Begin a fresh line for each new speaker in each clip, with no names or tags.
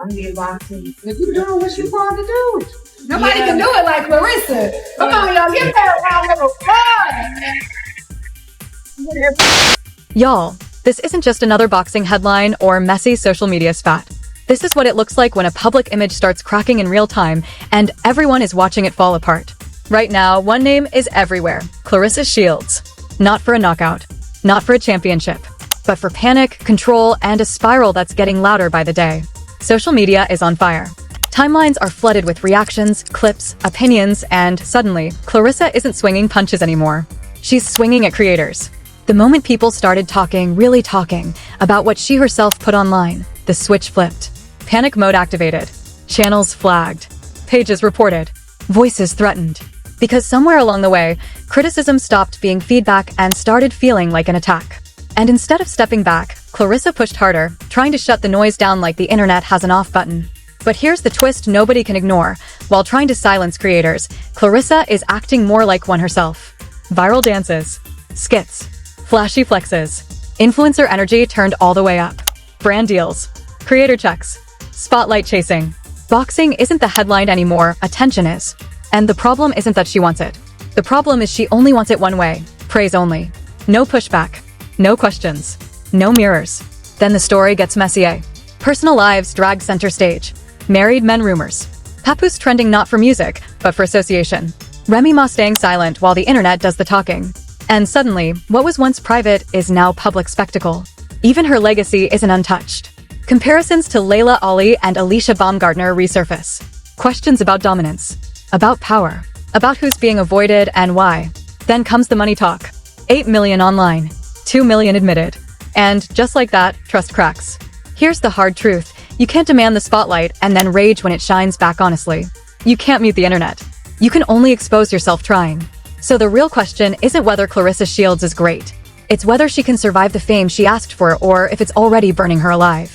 I'm being boxing. If you're doing what you're supposed to do, nobody can do it like Claressa. Come on, y'all, give that round of applause.
Y'all, this isn't just another boxing headline or messy social media spat. This is what it looks like when a public image starts cracking in real time and everyone is watching it fall apart. Right now, one name is everywhere: Claressa Shields. Not for a knockout, not for a championship, but for panic, control, and a spiral that's getting louder by the day. Social media is on fire. Timelines are flooded with reactions, clips, opinions, and suddenly, Claressa isn't swinging punches anymore. She's swinging at creators. The moment people started talking, really talking, about what she herself put online, the switch flipped. Panic mode activated. Channels flagged. Pages reported. Voices threatened. Because somewhere along the way, criticism stopped being feedback and started feeling like an attack. And instead of stepping back, Claressa pushed harder, trying to shut the noise down like the internet has an off button. But here's the twist nobody can ignore. While trying to silence creators, Claressa is acting more like one herself. Viral dances. Skits. Flashy flexes. Influencer energy turned all the way up. Brand deals. Creator checks. Spotlight chasing. Boxing isn't the headline anymore, attention is. And the problem isn't that she wants it. The problem is she only wants it one way. Praise only. No pushback. No questions. No mirrors. Then the story gets messier. Personal lives drag center stage. Married men rumors. Papoose trending not for music, but for association. Remy Ma staying silent while the internet does the talking. And suddenly, what was once private is now public spectacle. Even her legacy isn't untouched. Comparisons to Layla Ali and Alicia Baumgartner resurface. Questions about dominance. About power. About who's being avoided and why. Then comes the money talk. 8 million online. 2 million admitted. And just like that, trust cracks. Here's the hard truth. You can't demand the spotlight and then rage when it shines back honestly. You can't mute the internet. You can only expose yourself trying. So the real question isn't whether Claressa Shields is great. It's whether she can survive the fame she asked for or if it's already burning her alive.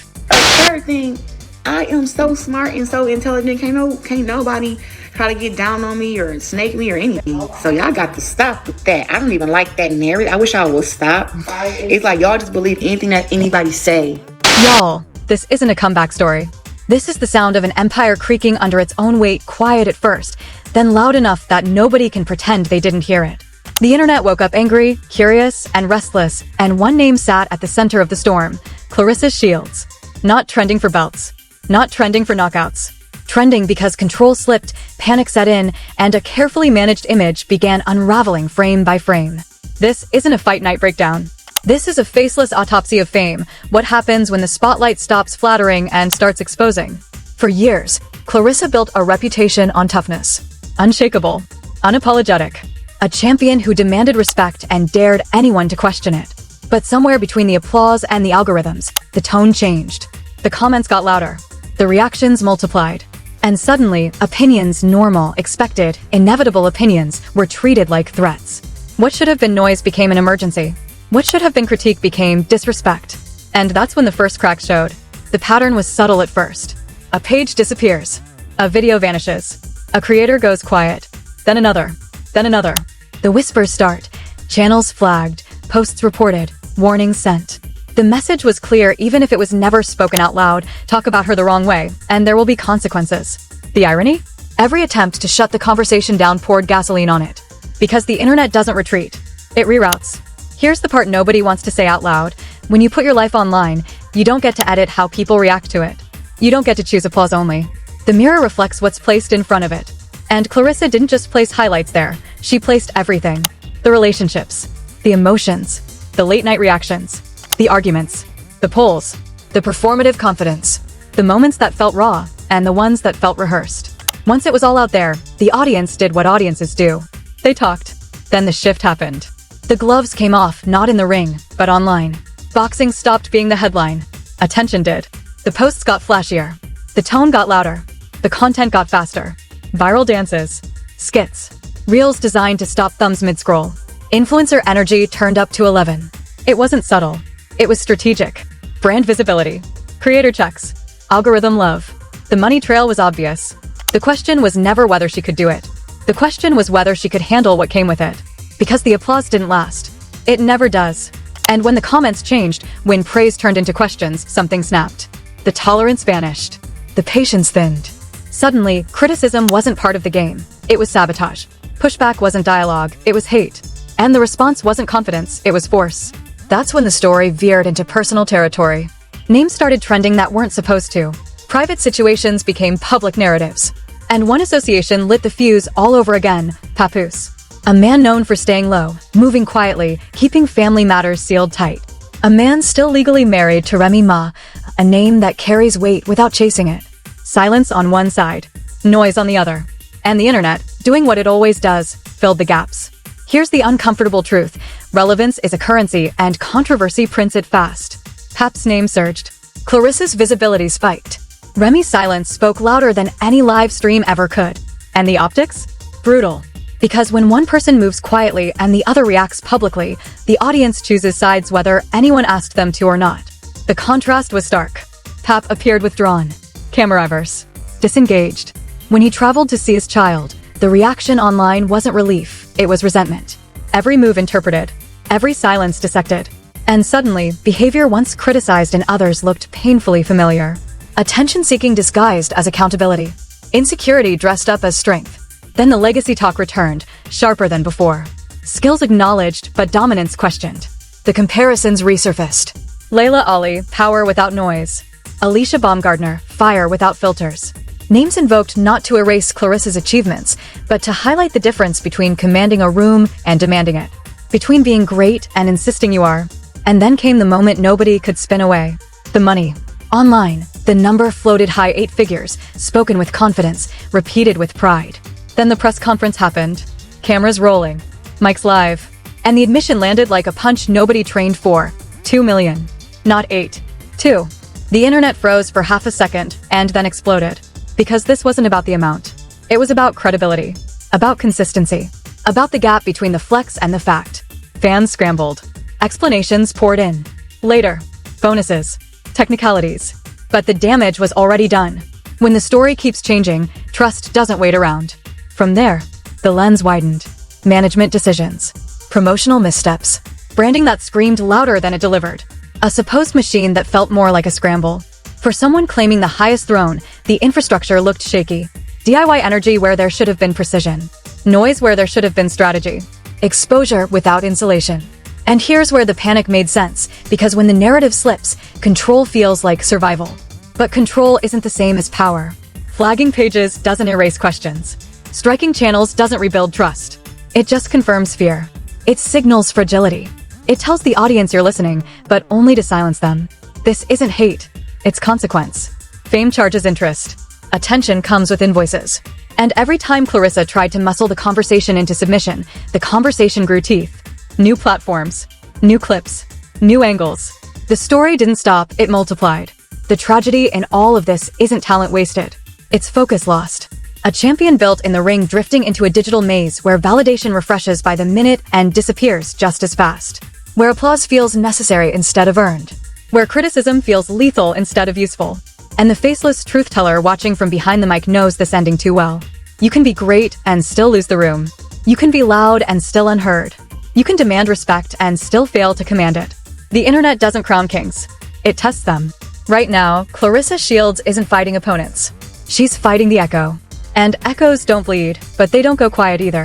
Third thing, I am so smart and so intelligent. Can't nobody try to get down on me or snake me or anything. So y'all got to stop with that. I don't even like that narrative. I wish y'all would stop. It's like y'all just believe anything that anybody say.
Y'all, this isn't a comeback story. This is the sound of an empire creaking under its own weight, quiet at first, then loud enough that nobody can pretend they didn't hear it. The internet woke up angry, curious, and restless, and one name sat at the center of the storm: Claressa Shields. Not trending for belts. Not trending for knockouts. Trending because control slipped, panic set in, and a carefully managed image began unraveling frame by frame. This isn't a fight night breakdown. This is a faceless autopsy of fame, what happens when the spotlight stops flattering and starts exposing. For years, Claressa built a reputation on toughness. Unshakable. Unapologetic. A champion who demanded respect and dared anyone to question it. But somewhere between the applause and the algorithms, the tone changed. The comments got louder. The reactions multiplied. And suddenly, opinions, normal, expected, inevitable opinions, were treated like threats. What should have been noise became an emergency. What should have been critique became disrespect. And that's when the first crack showed. The pattern was subtle at first. A page disappears. A video vanishes. A creator goes quiet. Then another. Then another. The whispers start. Channels flagged. Posts reported. Warnings sent. The message was clear even if it was never spoken out loud. Talk about her the wrong way, and there will be consequences. The irony? Every attempt to shut the conversation down poured gasoline on it. Because the internet doesn't retreat. It reroutes. Here's the part nobody wants to say out loud. When you put your life online, you don't get to edit how people react to it. You don't get to choose applause only. The mirror reflects what's placed in front of it. And Claressa didn't just place highlights there. She placed everything. The relationships. The emotions. The late-night reactions. The arguments. The polls. The performative confidence. The moments that felt raw, and the ones that felt rehearsed. Once it was all out there, the audience did what audiences do. They talked. Then the shift happened. The gloves came off, not in the ring, but online. Boxing stopped being the headline. Attention did. The posts got flashier. The tone got louder. The content got faster. Viral dances. Skits. Reels designed to stop thumbs mid-scroll. Influencer energy turned up to 11. It wasn't subtle. It was strategic. Brand visibility. Creator checks. Algorithm love. The money trail was obvious. The question was never whether she could do it. The question was whether she could handle what came with it. Because the applause didn't last. It never does. And when the comments changed, when praise turned into questions, something snapped. The tolerance vanished. the patience thinned. Suddenly, criticism wasn't part of the game. It was sabotage. Pushback wasn't dialogue, it was hate. And the response wasn't confidence, it was force. That's when the story veered into personal territory. Names started trending that weren't supposed to. Private situations became public narratives. And one association lit the fuse all over again: Papoose. A man known for staying low, moving quietly, keeping family matters sealed tight. A man still legally married to Remy Ma, a name that carries weight without chasing it. Silence on one side, noise on the other. And the internet, doing what it always does, filled the gaps. Here's the uncomfortable truth: relevance is a currency, and controversy prints it fast. Pap's name surged. Claressa's visibility spiked. Remy's silence spoke louder than any live stream ever could. And the optics? Brutal. Because when one person moves quietly and the other reacts publicly, the audience chooses sides whether anyone asked them to or not. The contrast was stark. Pap appeared withdrawn, camera-averse, disengaged. When he traveled to see his child, the reaction online wasn't relief, it was resentment. Every move interpreted, every silence dissected. And suddenly, behavior once criticized in others looked painfully familiar. Attention-seeking disguised as accountability. Insecurity dressed up as strength. Then the legacy talk returned, sharper than before. Skills acknowledged, but dominance questioned. The comparisons resurfaced. Layla Ali, power without noise. Alicia Baumgartner, fire without filters. Names invoked not to erase Claressa's achievements, but to highlight the difference between commanding a room and demanding it. Between being great and insisting you are. And then came the moment nobody could spin away. The money. Online, the number floated high 8 figures, spoken with confidence, repeated with pride. Then the press conference happened. Cameras rolling. Mics live. And the admission landed like a punch nobody trained for. 2 million. Not 8. 2. The internet froze for half a second, and then exploded. Because this wasn't about the amount. It was about credibility. About consistency. About the gap between the flex and the fact. Fans scrambled. Explanations poured in. Later. Bonuses. Technicalities. But the damage was already done. When the story keeps changing, trust doesn't wait around. From there, the lens widened. Management decisions. Promotional missteps. Branding that screamed louder than it delivered. A supposed machine that felt more like a scramble. For someone claiming the highest throne, the infrastructure looked shaky. DIY energy where there should have been precision. Noise where there should have been strategy. Exposure without insulation. And here's where the panic made sense, because when the narrative slips, control feels like survival. But control isn't the same as power. Flagging pages doesn't erase questions. Striking channels doesn't rebuild trust. It just confirms fear. It signals fragility. It tells the audience you're listening, but only to silence them. This isn't hate. It's consequence. Fame charges interest. Attention comes with invoices. And every time Claressa tried to muscle the conversation into submission, the conversation grew teeth. New platforms. New clips. New angles. The story didn't stop, it multiplied. The tragedy in all of this isn't talent wasted. It's focus lost. A champion built in the ring drifting into a digital maze where validation refreshes by the minute and disappears just as fast. Where applause feels necessary instead of earned. Where criticism feels lethal instead of useful. And the faceless truth teller watching from behind the mic knows this ending too well. You can be great and still lose the room. You can be loud and still unheard. You can demand respect and still fail to command it. The internet doesn't crown kings. It tests them. Right now, Claressa Shields isn't fighting opponents. She's fighting the echo. And echoes don't bleed, but they don't go quiet either.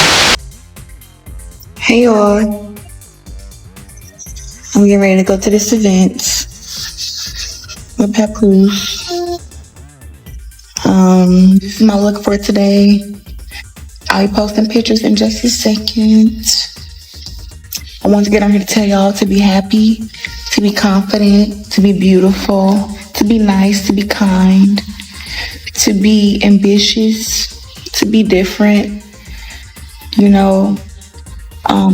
Hey y'all. I'm getting ready to go to this event with Papoose. This is my look for today. I'll be posting pictures in just a second. I want to get on here to tell y'all to be happy, to be confident, to be beautiful, to be nice, to be kind, to be ambitious, to be different,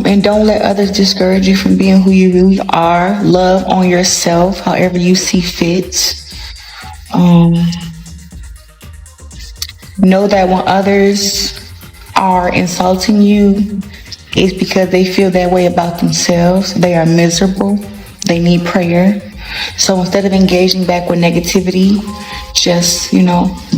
and don't let others discourage you from being who you really are. Love on yourself however you see fit. Know that when others are insulting you, it's because they feel that way about themselves. They are miserable. They need prayer. So instead of engaging back with negativity, just,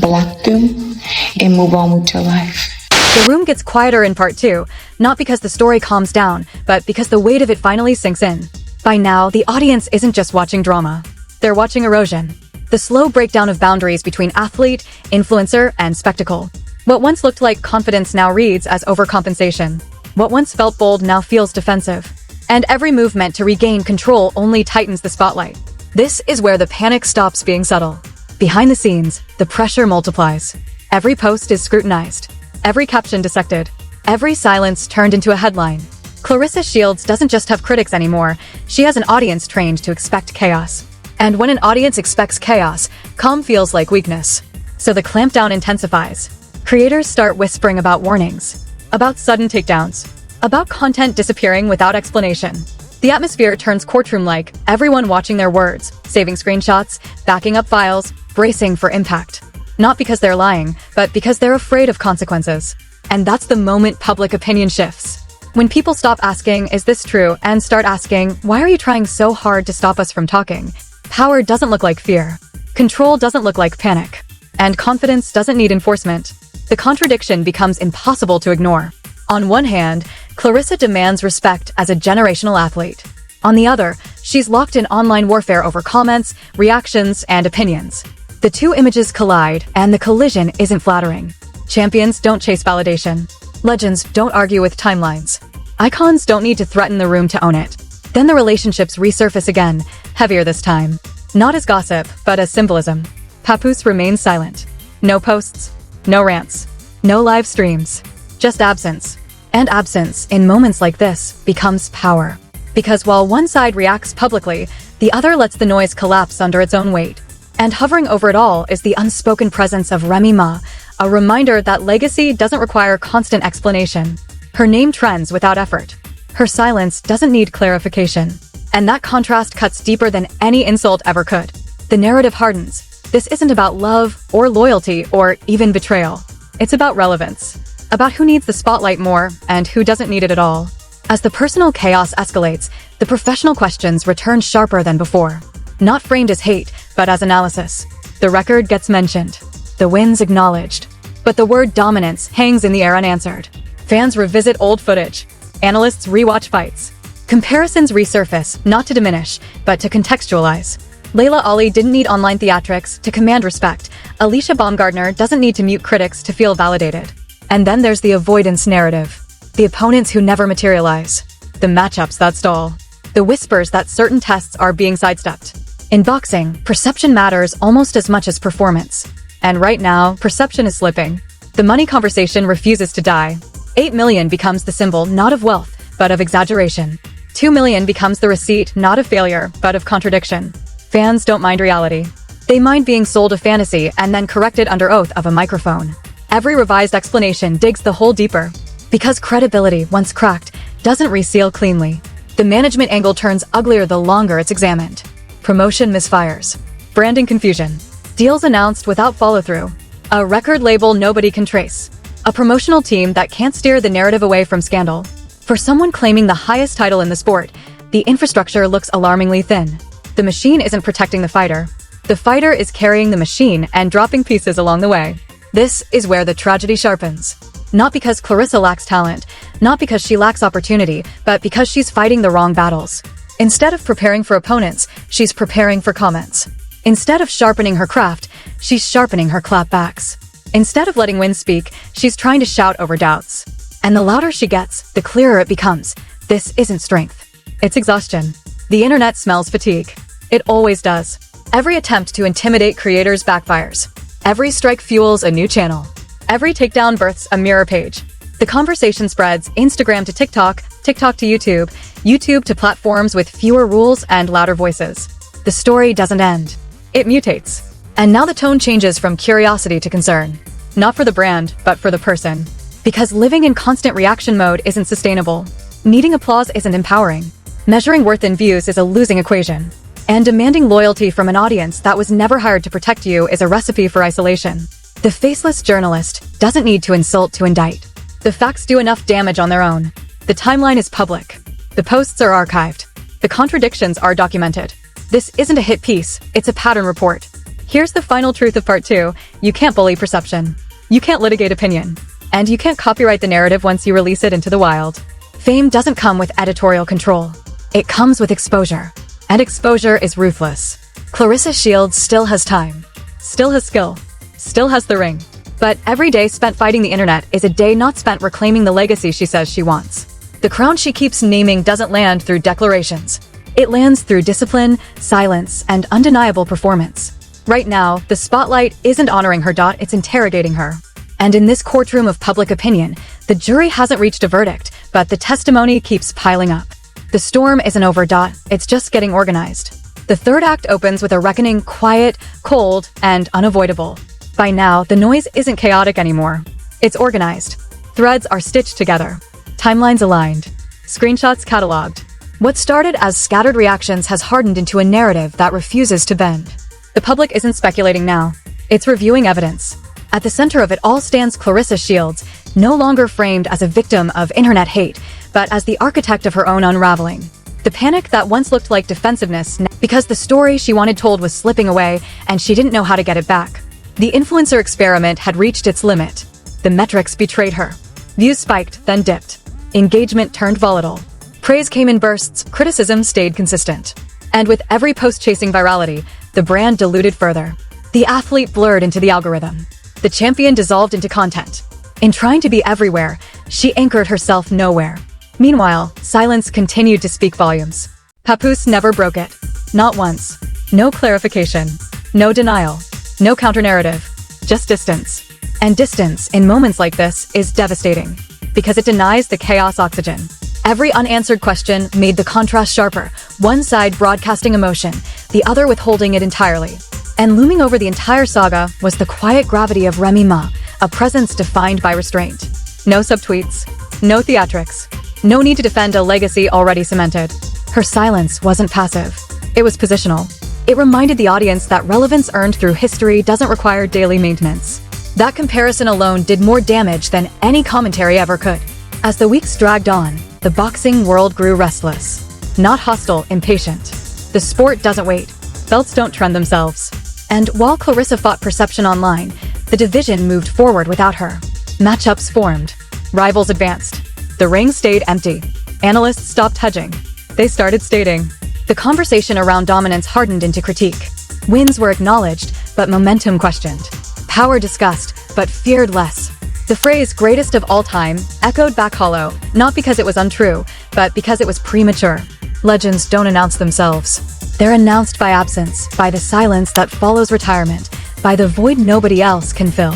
block them and move on with your life.
The room gets quieter in part 2, not because the story calms down, but because the weight of it finally sinks in. By now, the audience isn't just watching drama. They're watching erosion. The slow breakdown of boundaries between athlete, influencer, and spectacle. What once looked like confidence now reads as overcompensation. What once felt bold now feels defensive. And every move meant to regain control only tightens the spotlight. This is where the panic stops being subtle. Behind the scenes, the pressure multiplies. Every post is scrutinized. Every caption dissected. Every silence turned into a headline. Claressa Shields doesn't just have critics anymore, she has an audience trained to expect chaos. And when an audience expects chaos, calm feels like weakness. So the clampdown intensifies. Creators start whispering about warnings, about sudden takedowns, about content disappearing without explanation. The atmosphere turns courtroom-like, everyone watching their words, saving screenshots, backing up files, bracing for impact. Not because they're lying, but because they're afraid of consequences. And that's the moment public opinion shifts. When people stop asking, is this true, and start asking, why are you trying so hard to stop us from talking? Power doesn't look like fear. Control doesn't look like panic. And confidence doesn't need enforcement. The contradiction becomes impossible to ignore. On one hand, Claressa demands respect as a generational athlete. On the other, she's locked in online warfare over comments, reactions, and opinions. The two images collide, and the collision isn't flattering. Champions don't chase validation. Legends don't argue with timelines. Icons don't need to threaten the room to own it. Then the relationships resurface again, heavier this time. Not as gossip, but as symbolism. Papoose remains silent. No posts, no rants, no live streams. Just absence. And absence, in moments like this, becomes power. Because while one side reacts publicly, the other lets the noise collapse under its own weight. And hovering over it all is the unspoken presence of Remy Ma, a reminder that legacy doesn't require constant explanation. Her name trends without effort. Her silence doesn't need clarification. And that contrast cuts deeper than any insult ever could. The narrative hardens. This isn't about love or loyalty or even betrayal. It's about relevance. About who needs the spotlight more and who doesn't need it at all. As the personal chaos escalates, the professional questions return sharper than before. Not framed as hate, but as analysis. The record gets mentioned. The wins acknowledged. But the word dominance hangs in the air unanswered. Fans revisit old footage. Analysts rewatch fights. Comparisons resurface, not to diminish, but to contextualize. Layla Ali didn't need online theatrics to command respect. Alicia Baumgartner doesn't need to mute critics to feel validated. And then there's the avoidance narrative. The opponents who never materialize. The matchups that stall. The whispers that certain tests are being sidestepped. In boxing, perception matters almost as much as performance. And right now, perception is slipping. The money conversation refuses to die. 8 million becomes the symbol not of wealth, but of exaggeration. 2 million becomes the receipt not of failure, but of contradiction. Fans don't mind reality. They mind being sold a fantasy and then corrected under oath of a microphone. Every revised explanation digs the hole deeper. Because credibility, once cracked, doesn't reseal cleanly. The management angle turns uglier the longer it's examined. Promotion misfires. Branding confusion. Deals announced without follow-through. A record label nobody can trace. A promotional team that can't steer the narrative away from scandal. For someone claiming the highest title in the sport, the infrastructure looks alarmingly thin. The machine isn't protecting the fighter. The fighter is carrying the machine and dropping pieces along the way. This is where the tragedy sharpens. Not because Claressa lacks talent, not because she lacks opportunity, but because she's fighting the wrong battles. Instead of preparing for opponents, she's preparing for comments. Instead of sharpening her craft, she's sharpening her clapbacks. Instead of letting wins speak, she's trying to shout over doubts. And the louder she gets, the clearer it becomes. This isn't strength. It's exhaustion. The internet smells fatigue. It always does. Every attempt to intimidate creators backfires. Every strike fuels a new channel. Every takedown births a mirror page. The conversation spreads Instagram to TikTok, TikTok to YouTube, YouTube to platforms with fewer rules and louder voices. The story doesn't end. It mutates. And now the tone changes from curiosity to concern. Not for the brand, but for the person. Because living in constant reaction mode isn't sustainable. Needing applause isn't empowering. Measuring worth in views is a losing equation. And demanding loyalty from an audience that was never hired to protect you is a recipe for isolation. The faceless journalist doesn't need to insult to indict. The facts do enough damage on their own. The timeline is public. The posts are archived. The contradictions are documented. This isn't a hit piece, it's a pattern report. Here's the final truth of part 2. You can't bully perception. You can't litigate opinion. And you can't copyright the narrative once you release it into the wild. Fame doesn't come with editorial control. It comes with exposure. And exposure is ruthless. Claressa Shields still has time, still has skill, still has the ring. But every day spent fighting the internet is a day not spent reclaiming the legacy she says she wants. The crown she keeps naming doesn't land through declarations. It lands through discipline, silence, and undeniable performance. Right now, the spotlight isn't honoring her. It's interrogating her. And in this courtroom of public opinion, the jury hasn't reached a verdict, but the testimony keeps piling up. The storm isn't over. It's just getting organized. The third act opens with a reckoning quiet, cold, and unavoidable. By now, the noise isn't chaotic anymore. It's organized. Threads are stitched together. Timelines aligned. Screenshots cataloged. What started as scattered reactions has hardened into a narrative that refuses to bend. The public isn't speculating now. It's reviewing evidence. At the center of it all stands Claressa Shields, no longer framed as a victim of internet hate, but as the architect of her own unraveling. The panic that once looked like defensiveness because the story she wanted told was slipping away and she didn't know how to get it back. The influencer experiment had reached its limit. The metrics betrayed her. Views spiked, then dipped. Engagement turned volatile. Praise came in bursts, criticism stayed consistent. And with every post chasing virality, the brand diluted further. The athlete blurred into the algorithm. The champion dissolved into content. In trying to be everywhere, she anchored herself nowhere. Meanwhile, silence continued to speak volumes. Papoose never broke it. Not once. No clarification. No denial. No counter-narrative. Just distance. And distance, in moments like this, is devastating. Because it denies the chaos oxygen. Every unanswered question made the contrast sharper, one side broadcasting emotion, the other withholding it entirely. And looming over the entire saga was the quiet gravity of Remy Ma, a presence defined by restraint. No subtweets, no theatrics, no need to defend a legacy already cemented. Her silence wasn't passive. It was positional. It reminded the audience that relevance earned through history doesn't require daily maintenance. That comparison alone did more damage than any commentary ever could. As the weeks dragged on, the boxing world grew restless. Not hostile, impatient. The sport doesn't wait. Belts don't trend themselves. And while Claressa fought perception online, the division moved forward without her. Matchups formed. Rivals advanced. The ring stayed empty. Analysts stopped hedging. They started stating. The conversation around dominance hardened into critique. Wins were acknowledged, but momentum questioned. Power discussed, but feared less. The phrase greatest of all time echoed back hollow, not because it was untrue, but because it was premature. Legends don't announce themselves. They're announced by absence, by the silence that follows retirement, by the void nobody else can fill.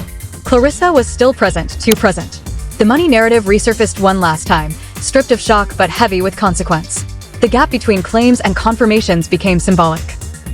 Claressa was still present, too present. The money narrative resurfaced one last time, stripped of shock but heavy with consequence. The gap between claims and confirmations became symbolic.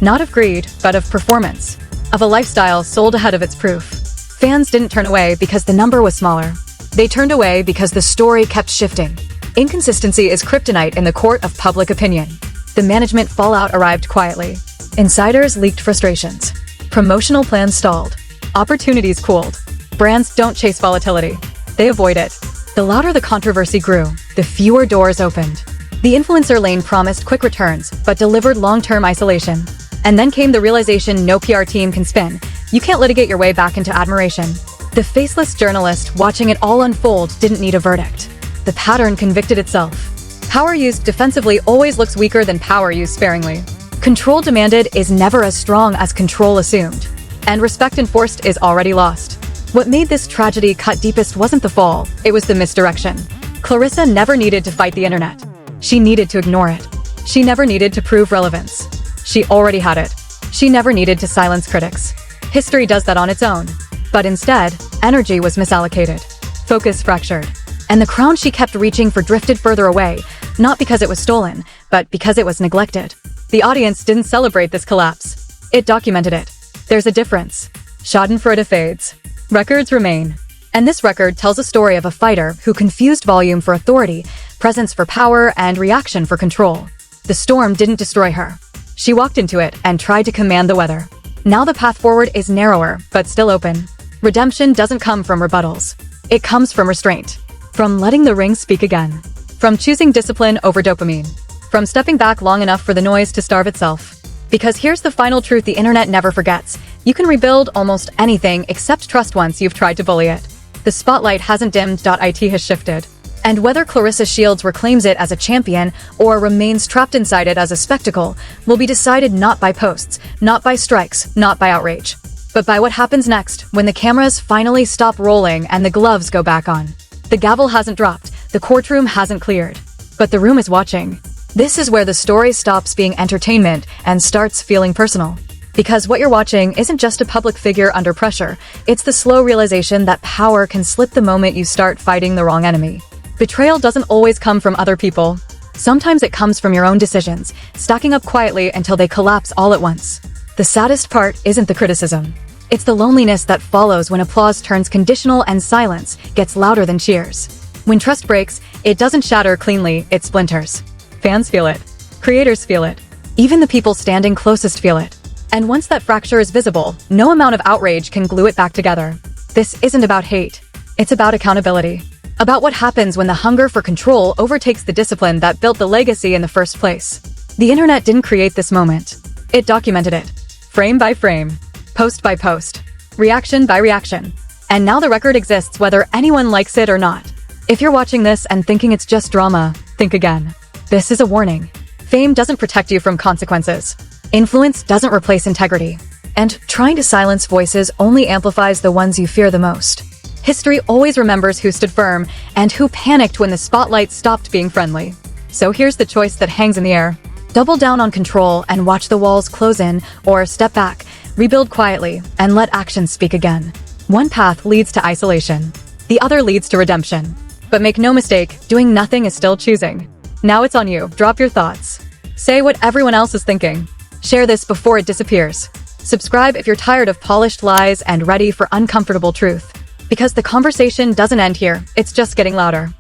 Not of greed, but of performance. Of a lifestyle sold ahead of its proof. Fans didn't turn away because the number was smaller. They turned away because the story kept shifting. Inconsistency is kryptonite in the court of public opinion. The management fallout arrived quietly. Insiders leaked frustrations. Promotional plans stalled. Opportunities cooled. Brands don't chase volatility. They avoid it. The louder the controversy grew, the fewer doors opened. The influencer lane promised quick returns, but delivered long-term isolation. And then came the realization no PR team can spin. You can't litigate your way back into admiration. The faceless journalist watching it all unfold didn't need a verdict. The pattern convicted itself. Power used defensively always looks weaker than power used sparingly. Control demanded is never as strong as control assumed. And respect enforced is already lost. What made this tragedy cut deepest wasn't the fall, it was the misdirection. Claressa never needed to fight the internet. She needed to ignore it. She never needed to prove relevance. She already had it. She never needed to silence critics. History does that on its own. But instead, energy was misallocated. Focus fractured. And the crown she kept reaching for drifted further away, not because it was stolen, but because it was neglected. The audience didn't celebrate this collapse. It documented it. There's a difference. Schadenfreude fades. Records remain. And this record tells a story of a fighter who confused volume for authority, presence for power, and reaction for control. The storm didn't destroy her. She walked into it and tried to command the weather. Now the path forward is narrower, but still open. Redemption doesn't come from rebuttals. It comes from restraint. From letting the ring speak again. From choosing discipline over dopamine. From stepping back long enough for the noise to starve itself. Because here's the final truth the internet never forgets. You can rebuild almost anything except trust once you've tried to bully it. The spotlight hasn't dimmed. It has shifted. And whether Claressa Shields reclaims it as a champion or remains trapped inside it as a spectacle will be decided not by posts, not by strikes, not by outrage, but by what happens next when the cameras finally stop rolling and the gloves go back on. The gavel hasn't dropped, the courtroom hasn't cleared, but the room is watching. This is where the story stops being entertainment and starts feeling personal. Because what you're watching isn't just a public figure under pressure, it's the slow realization that power can slip the moment you start fighting the wrong enemy. Betrayal doesn't always come from other people. Sometimes it comes from your own decisions, stacking up quietly until they collapse all at once. The saddest part isn't the criticism. It's the loneliness that follows when applause turns conditional and silence gets louder than cheers. When trust breaks, it doesn't shatter cleanly, it splinters. Fans feel it. Creators feel it. Even the people standing closest feel it. And once that fracture is visible, no amount of outrage can glue it back together. This isn't about hate. It's about accountability. About what happens when the hunger for control overtakes the discipline that built the legacy in the first place. The internet didn't create this moment. It documented it. Frame by frame. Post by post. Reaction by reaction. And now the record exists whether anyone likes it or not. If you're watching this and thinking it's just drama, think again. This is a warning. Fame doesn't protect you from consequences. Influence doesn't replace integrity. And trying to silence voices only amplifies the ones you fear the most. History always remembers who stood firm and who panicked when the spotlight stopped being friendly. So here's the choice that hangs in the air. Double down on control and watch the walls close in, or step back, rebuild quietly, and let actions speak again. One path leads to isolation. The other leads to redemption. But make no mistake, doing nothing is still choosing. Now it's on you. Drop your thoughts. Say what everyone else is thinking. Share this before it disappears. Subscribe if you're tired of polished lies and ready for uncomfortable truth. Because the conversation doesn't end here, it's just getting louder.